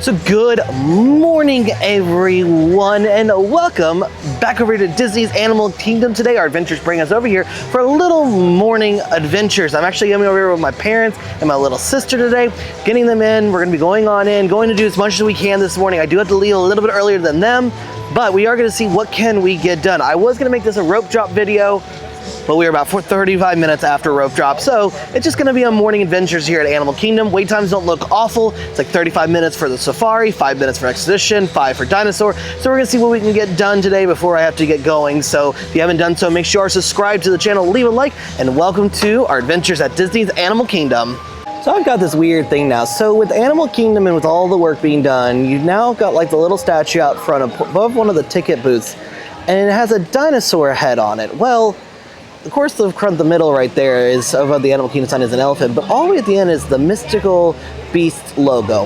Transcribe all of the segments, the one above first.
So good morning everyone and welcome back over to Disney's Animal Kingdom. Today our adventures bring us over here for a little morning adventures. I'm actually coming over here with my parents and my little sister today, getting them in. We're going to be going to do as much as we can this morning. I do have to leave a little bit earlier than them, but we are going to see what can we get done. I was going to make this a rope drop video, but we are about 35 minutes after rope drop, so it's just going to be a morning adventures here at Animal Kingdom. Wait times don't look awful. It's like 35 minutes for the safari, 5 minutes for expedition, 5 for dinosaur. So we're going to see what we can get done today before I have to get going. So if you haven't done so, make sure to subscribe to the channel, leave a like, and welcome to our adventures at Disney's Animal Kingdom. So I've got this weird thing now. So with Animal Kingdom and with all the work being done, you've now got like the little statue out front above one of the ticket booths, and it has a dinosaur head on it. Well, of course, the middle right there is above the Animal Kingdom sign is an elephant, but all the way at the end is the Mystical Beast logo.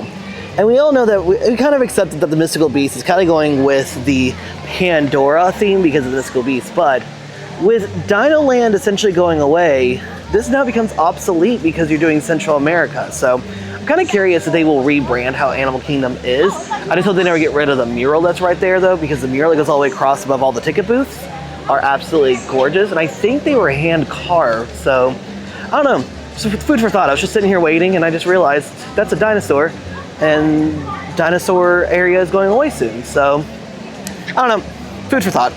And we all know that we kind of accepted that the Mystical Beast is kind of going with the Pandora theme because of the Mystical Beast, but with Dino Land essentially going away, this now becomes obsolete because you're doing Central America. So I'm kind of curious if they will rebrand how Animal Kingdom is. I just hope they never get rid of the mural that's right there though, because the mural that goes all the way across above all the ticket booths are absolutely gorgeous, and I think they were hand carved, so I don't know. So food for thought. I was just sitting here waiting and I just realized that's a dinosaur, and dinosaur area is going away soon, so I don't know. Food for thought.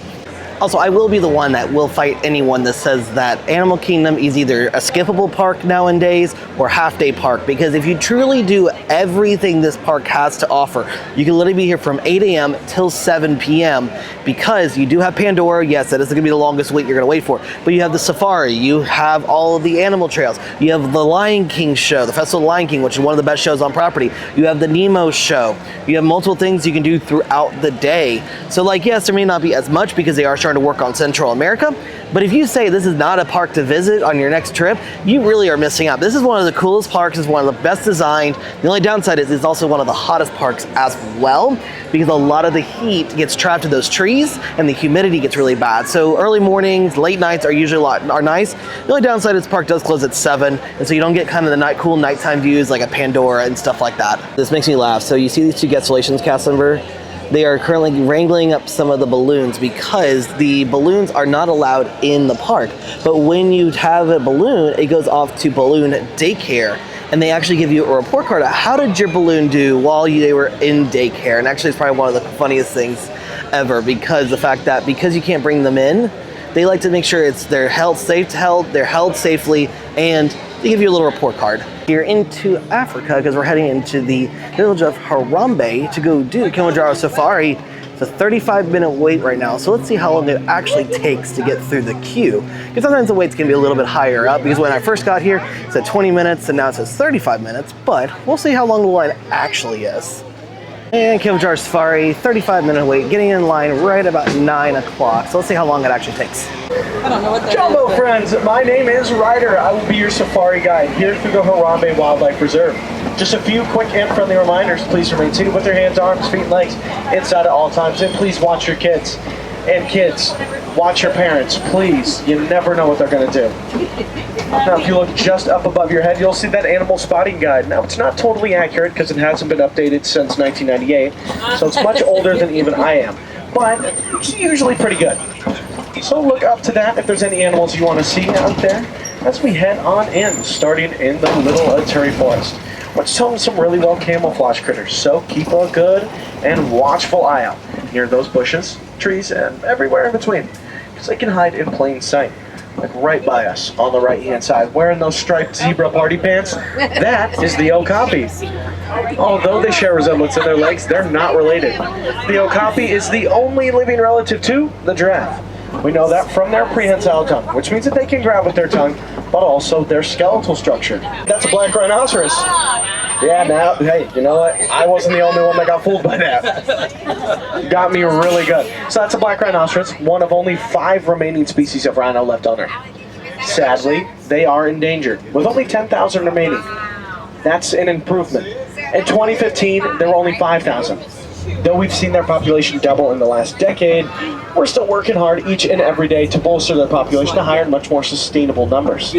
Also, I will be the one that will fight anyone that says that Animal Kingdom is either a skippable park nowadays or half-day park, because if you truly do everything this park has to offer, you can literally be here from 8 a.m. till 7 p.m. because you do have Pandora. Yes, that is going to be the longest wait you're going to wait for, but you have the safari, you have all of the animal trails, you have the Lion King show, the Festival of the Lion King, which is one of the best shows on property, you have the Nemo show, you have multiple things you can do throughout the day. So like, yes, there may not be as much because they are starting to work on Central America, but if you say this is not a park to visit on your next trip, you really are missing out. This is one of the coolest parks, it's one of the best designed. The only downside is it's also one of the hottest parks as well, because a lot of the heat gets trapped in those trees and the humidity gets really bad. So early mornings, late nights are usually nice. The only downside is the park does close at 7, and so you don't get kind of the cool nighttime views like a Pandora and stuff like that. This makes me laugh. So you see these two Guestulations cast member? They are currently wrangling up some of the balloons because the balloons are not allowed in the park. But when you have a balloon, it goes off to balloon daycare, and they actually give you a report card of how did your balloon do while they were in daycare. And actually it's probably one of the funniest things ever, because the fact that because you can't bring them in, they like to make sure they're held safely, and they give you a little report card. You're into Africa because we're heading into the village of Harambe to go do Kilimanjaro Safari. It's a 35-minute wait right now, so let's see how long it actually takes to get through the queue. Because sometimes the waits can be a little bit higher up, because when I first got here, it said 20 minutes, and now it says 35 minutes, but we'll see how long the line actually is. And Kilimanjaro Safari, 35-minute wait, getting in line right about 9 o'clock. So let's see how long it actually takes. I don't know what that Jumbo is, friends, my name is Ryder. I will be your safari guide here through the Harambe Wildlife Reserve. Just a few quick and friendly reminders. Please remain seated with your hands, arms, feet, and legs inside at all times. And please watch your kids. And kids, watch your parents, please. You never know what they're going to do. Now, if you look just up above your head, you'll see that animal spotting guide. Now, it's not totally accurate because it hasn't been updated since 1998, so it's much older than even I am. But it's usually pretty good. So look up to that if there's any animals you want to see out there as we head on in, starting in the Little Aturi Forest, which is home to some really well camouflaged critters. So keep a good and watchful eye out near those bushes, trees, and everywhere in between, because they can hide in plain sight. Like right by us on the right hand side, wearing those striped zebra party pants, that is the okapi. Although they share resemblance in their legs, they're not related. The okapi is the only living relative to the giraffe. We know that from their prehensile tongue, which means that they can grab with their tongue, but also their skeletal structure. That's a black rhinoceros. Yeah, now, hey, you know what? I wasn't the only one that got fooled by that. Got me really good. So that's a black rhinoceros, one of only 5 remaining species of rhino left on Earth. Sadly, they are endangered, with only 10,000 remaining. That's an improvement. In 2015, there were only 5,000. Though we've seen their population double in the last decade, we're still working hard each and every day to bolster their population to higher and much more sustainable numbers.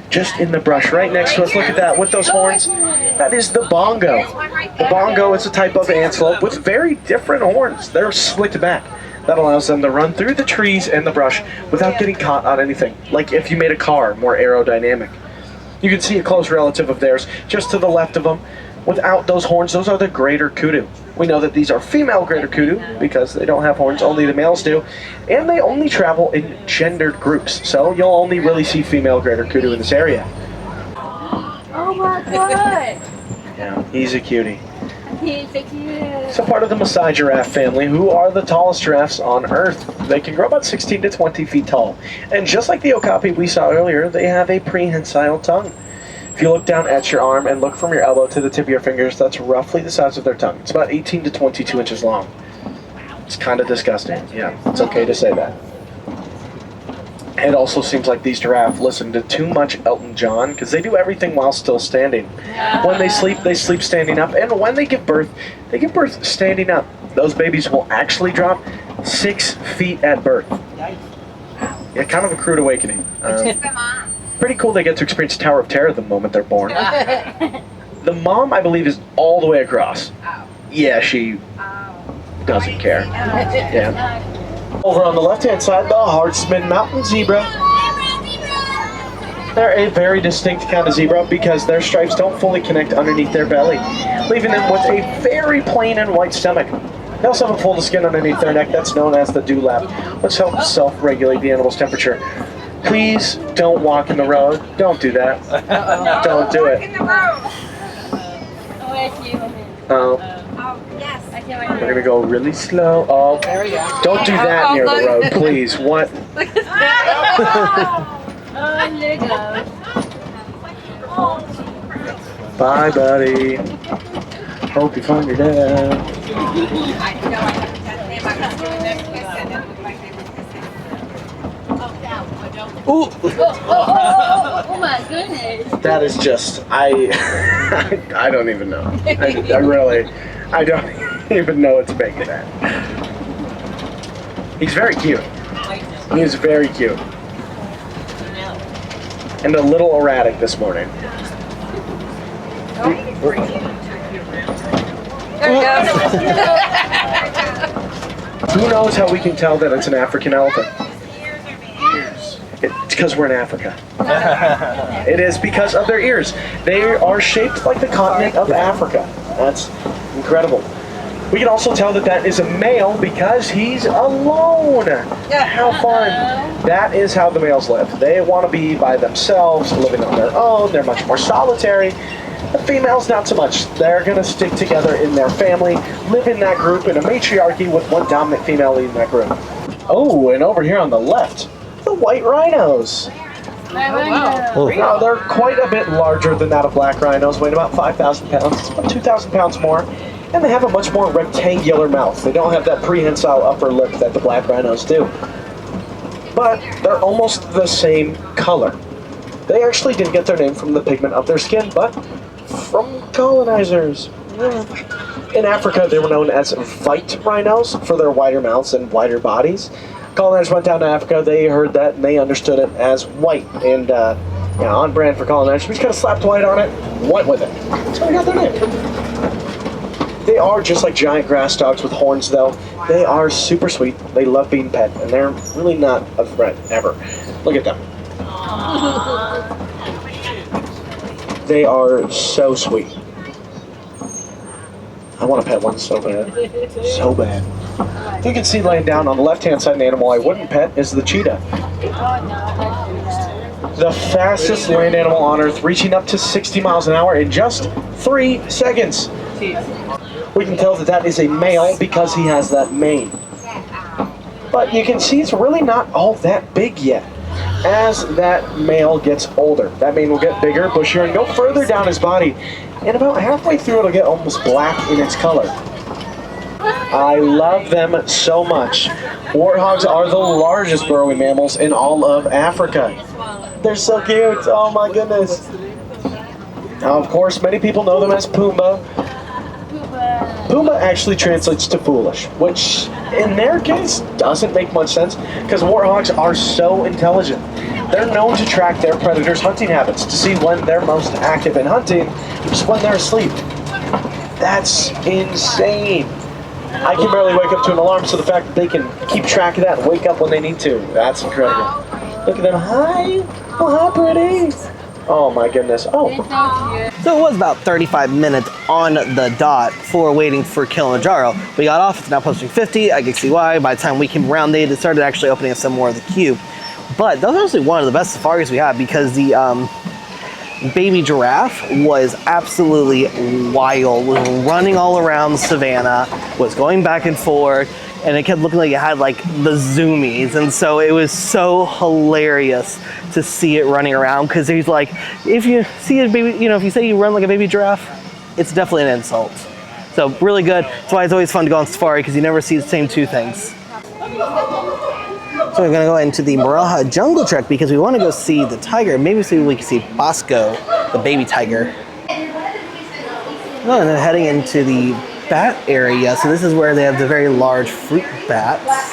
Just in the brush right next to us, look at that, with those horns, That is the bongo. The bongo is a type of antelope with very different horns. They're slicked back. That allows them to run through the trees and the brush without getting caught on anything, like if you made a car more aerodynamic. You can see a close relative of theirs just to the left of them. Without those horns, those are the greater kudu. We know that these are female greater kudu because they don't have horns, only the males do. And they only travel in gendered groups, so you'll only really see female greater kudu in this area. Oh my god! Yeah, he's a cutie. He's so cute. So part of the Maasai giraffe family, who are the tallest giraffes on Earth. They can grow about 16 to 20 feet tall. And just like the okapi we saw earlier, they have a prehensile tongue. If you look down at your arm and look from your elbow to the tip of your fingers, that's roughly the size of their tongue. It's about 18 to 22 inches long. It's kind of disgusting. Yeah, it's okay to say that. It also seems like these giraffes listen to too much Elton John because they do everything while still standing. When they sleep standing up. And when they give birth standing up. Those babies will actually drop 6 feet at birth. Yeah, kind of a crude awakening. Pretty cool they get to experience Tower of Terror the moment they're born. The mom, I believe, is all the way across. Yeah, she doesn't care. Yeah. Over on the left-hand side, the Hartsman Mountain Zebra. They're a very distinct kind of zebra because their stripes don't fully connect underneath their belly, leaving them with a very plain and white stomach. They also have a fold of skin underneath their neck that's known as the dewlap, which helps self-regulate the animal's temperature. Please don't walk in the road. Don't do that. Don't do it. Oh. We're going to go really slow. Oh, don't do that near the road, please. What? Bye, buddy. Hope you find your dad. Ooh. Oh my goodness. That is just, I don't even know. I don't even know what to make of that. He's very cute. He is very cute. And a little erratic this morning. Who knows how we can tell that it's an African elephant? It's because we're in Africa. It is because of their ears. They are shaped like the continent of Africa. That's incredible. We can also tell that that is a male because he's alone. How fun. That is how the males live. They want to be by themselves, living on their own. They're much more solitary. The females, not so much. They're going to stick together in their family, live in that group in a matriarchy with one dominant female leading that group. Oh, and over here on the left, the white rhinos. Now, they're quite a bit larger than that of black rhinos, weighing about 5,000 pounds. It's about 2,000 pounds more. And they have a much more rectangular mouth. They don't have that prehensile upper lip that the black rhinos do. But they're almost the same color. They actually didn't get their name from the pigment of their skin, but from colonizers. In Africa, they were known as white rhinos for their wider mouths and wider bodies. Colonizers went down to Africa, they heard that, and they understood it as white. And on brand for colonizers, we just kind of slapped white on it, went with it. So we got their name. They are just like giant grass dogs with horns, though. They are super sweet. They love being pet, and they're really not a threat, ever. Look at them. They are so sweet. I want to pet one so bad. So bad. You can see laying down on the left-hand side, an animal I wouldn't pet is the cheetah. The fastest land animal on Earth, reaching up to 60 miles an hour in just 3 seconds. We can tell that that is a male because he has that mane. But you can see it's really not all that big yet. As that male gets older, that mane will get bigger, bushier, and go further down his body. And about halfway through, it'll get almost black in its color. I love them so much. Warthogs are the largest burrowing mammals in all of Africa. They're so cute. Oh my goodness. Now, of course, many people know them as Pumbaa. Pumbaa actually translates to foolish, which in their case doesn't make much sense because warthogs are so intelligent. They're known to track their predators' hunting habits to see when they're most active in hunting, just when they're asleep. That's insane. I can barely wake up to an alarm, so the fact that they can keep track of that and wake up when they need to, that's incredible. Look at them. Hi. Oh, hi, pretty. Oh, my goodness. Oh. So it was about 35 minutes on the dot for waiting for Kilimanjaro. We got off, it's now posting 50. I can see why. By the time we came around, they started actually opening up some more of the queue. But that was actually one of the best safaris we had because the baby giraffe was absolutely wild, was running all around the savannah, was going back and forth, and it kept looking like it had like the zoomies. And so it was so hilarious to see it running around because he's like, if you see a baby, you know, if you say you run like a baby giraffe, it's definitely an insult. So really good. That's why it's always fun to go on safari because you never see the same two things. So we're gonna go into the Maharajah Jungle Trek because we want to go see the tiger. Maybe see we can see Basko, the baby tiger. Oh, and then heading into the bat area. So this is where they have the very large fruit bats.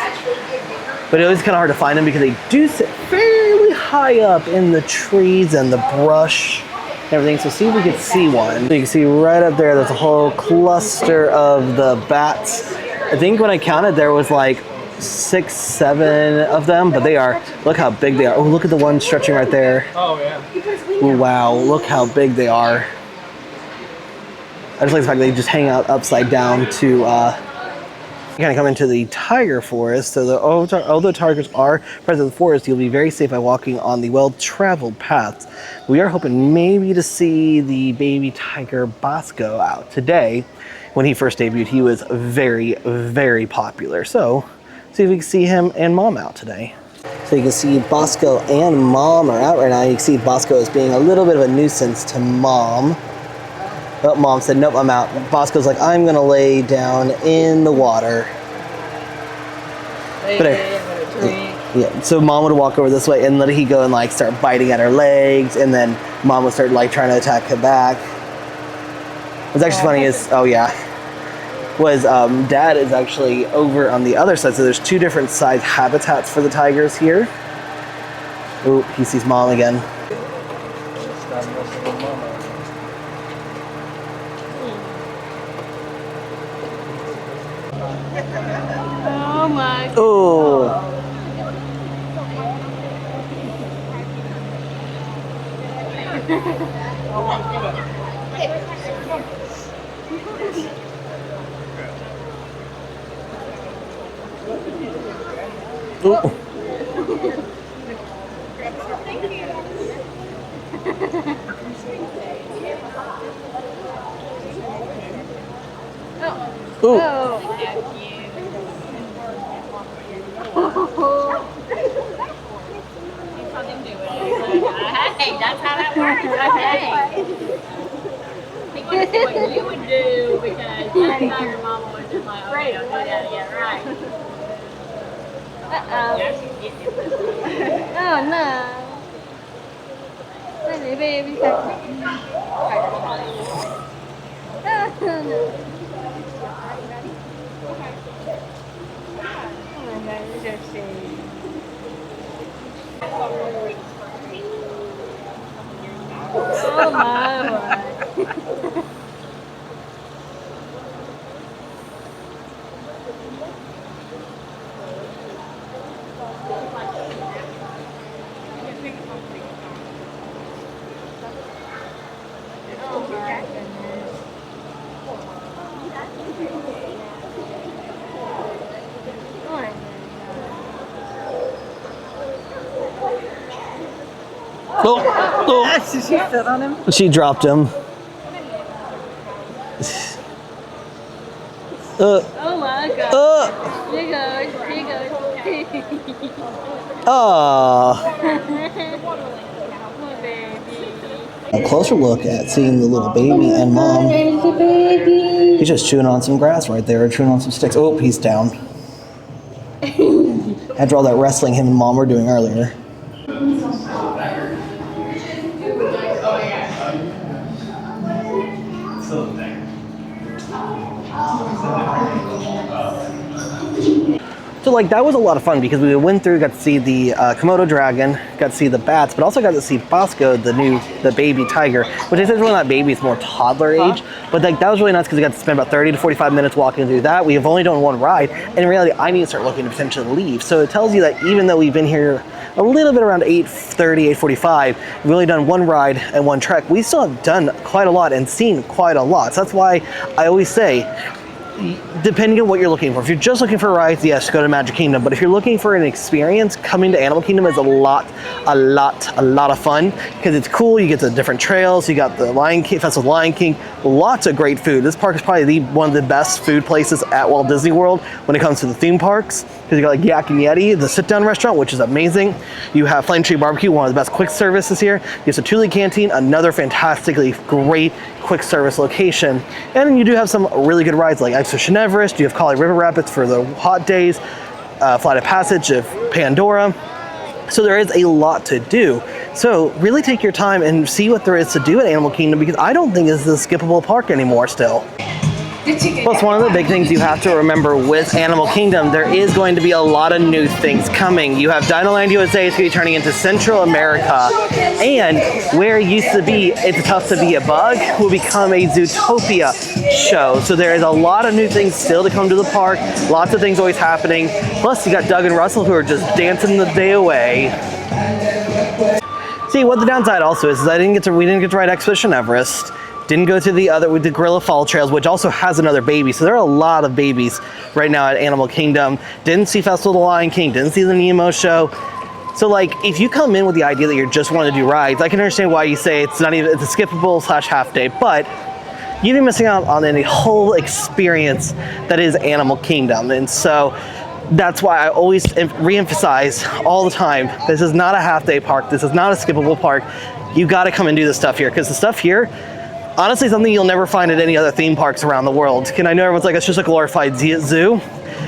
But it was kind of hard to find them because they do sit fairly high up in the trees and the brush and everything. So see if we could see one. So you can see right up there, there's a whole cluster of the bats. I think when I counted, there was like 6, 7 of them, but they are, look how big they are. Oh, look at the one stretching right there. Oh, yeah. Oh, wow, look how big they are. I just like the fact they just hang out upside down to kind of come into the tiger forest. So although tigers are present in the forest, you'll be very safe by walking on the well-traveled paths. We are hoping maybe to see the baby tiger Basko out today. When he first debuted, he was very, very popular. So see if we can see him and Mom out today. So you can see Basko and Mom are out right now. You can see Basko as being a little bit of a nuisance to Mom. Oh, Mom said, nope, I'm out. Basko's like, I'm gonna lay down in the water. Yeah, so Mom would walk over this way and let he go and like start biting at her legs, and then Mom would start like trying to attack her back. What's actually funny is, oh yeah, was Dad is actually over on the other side. So there's 2 different size habitats for the tigers here. Oh, he sees Mom again. Oh my God. Oh. Ooh. Ooh. Oh, Hey, that's how that works. Okay. He wants to see what you would do because that's how your mama was just like, okay, don't do that again, right? Now she's getting it. oh no. Honey, baby. Oh no. Oh my God, you're so sweet. Oh my. Oh, oh. Did she sit on him? She dropped him. Oh my God. Here goes. Oh. A closer look at seeing the little baby and Mom. He's just chewing on some grass right there, chewing on some sticks. Oh, he's down. After all that wrestling him and Mom were doing earlier. So like that was a lot of fun because we went through, got to see the Komodo dragon, got to see the bats, but also got to see Basko, the baby tiger, which I said is really not baby, it's more toddler age. But like that was really nice because we got to spend about 30 to 45 minutes walking through that. We have only done one ride, and in reality, I need to start looking to potentially leave. So it tells you that even though we've been here a little bit around 8:30, 8:45, we've only done one ride and one trek. We still have done quite a lot and seen quite a lot. So that's why I always say, depending on what you're looking for. If you're just looking for rides, yes, go to Magic Kingdom. But if you're looking for an experience, coming to Animal Kingdom is a lot of fun because it's cool. You get the different trails. You got the Lion King, Festival of Lion King, lots of great food. This park is probably one of the best food places at Walt Disney World when it comes to the theme parks because you got like Yak and Yeti, the sit-down restaurant, which is amazing. You have Flame Tree Barbecue, one of the best quick services here. You have Satuli Canteen, another fantastically great quick service location. And then you do have some really good rides like Expedition Everest. You have Kali River Rapids for the hot days, Flight of Passage of Pandora. So there is a lot to do. So really take your time and see what there is to do at Animal Kingdom because I don't think this is a skippable park anymore still. Plus, one of the big things you have to remember with Animal Kingdom, there is going to be a lot of new things coming. You have Dinoland USA is going to be turning into Central America, and where it used to be, It's Tough to Be a Bug, will become a Zootopia show. So there is a lot of new things still to come to the park, lots of things always happening. Plus, you got Doug and Russell who are just dancing the day away. See, what the downside also is we didn't get to ride Expedition Everest. Didn't go to the Gorilla Fall Trails, which also has another baby. So there are a lot of babies right now at Animal Kingdom. Didn't see Festival of the Lion King. Didn't see the Nemo show. So like, if you come in with the idea that you're just wanting to do rides, I can understand why you say it's a skippable / half day, but you'd be missing out on a whole experience that is Animal Kingdom. And so that's why I always re-emphasize all the time, this is not a half day park. This is not a skippable park. You got to come and do the stuff here because the stuff here, honestly, something you'll never find at any other theme parks around the world. And I know everyone's like, it's just a glorified zoo.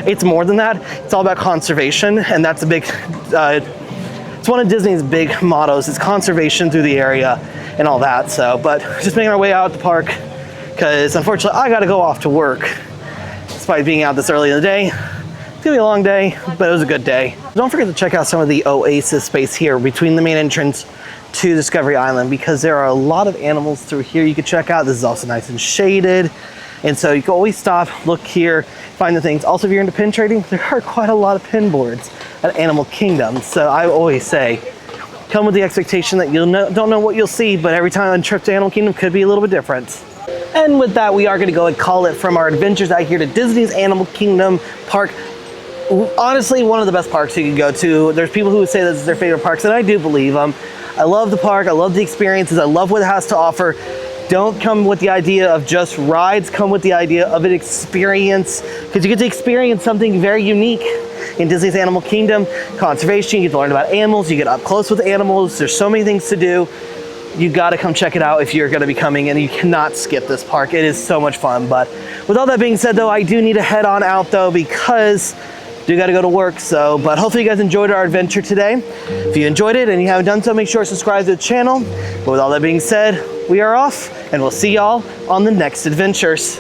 It's more than that. It's all about conservation, and that's a big, it's one of Disney's big mottos, is conservation through the area and all that. So, but just making our way out the park, because unfortunately I gotta go off to work, despite being out this early in the day. It's gonna be a long day, but it was a good day. Don't forget to check out some of the Oasis space here between the main entrance to Discovery Island because there are a lot of animals through here you can check out. This is also nice and shaded. And so you can always stop, look here, find the things. Also, if you're into pin trading, there are quite a lot of pin boards at Animal Kingdom. So I always say, come with the expectation that don't know what you'll see, but every time on a trip to Animal Kingdom could be a little bit different. And with that, we are gonna go and call it from our adventures out here to Disney's Animal Kingdom Park. Honestly, one of the best parks you can go to. There's people who would say this is their favorite parks, and I do believe them. I love the park, I love the experiences, I love what it has to offer. Don't come with the idea of just rides, come with the idea of an experience, because you get to experience something very unique in Disney's Animal Kingdom. Conservation, you get to learn about animals, you get up close with animals, there's so many things to do. You gotta come check it out if you're gonna be coming, and you cannot skip this park. It is so much fun. But with all that being said though, I do need to head on out though, because do got to go to work. So, but hopefully you guys enjoyed our adventure today. If you enjoyed it and you haven't done so, make sure to subscribe to the channel. But with all that being said, we are off, and we'll see y'all on the next adventures.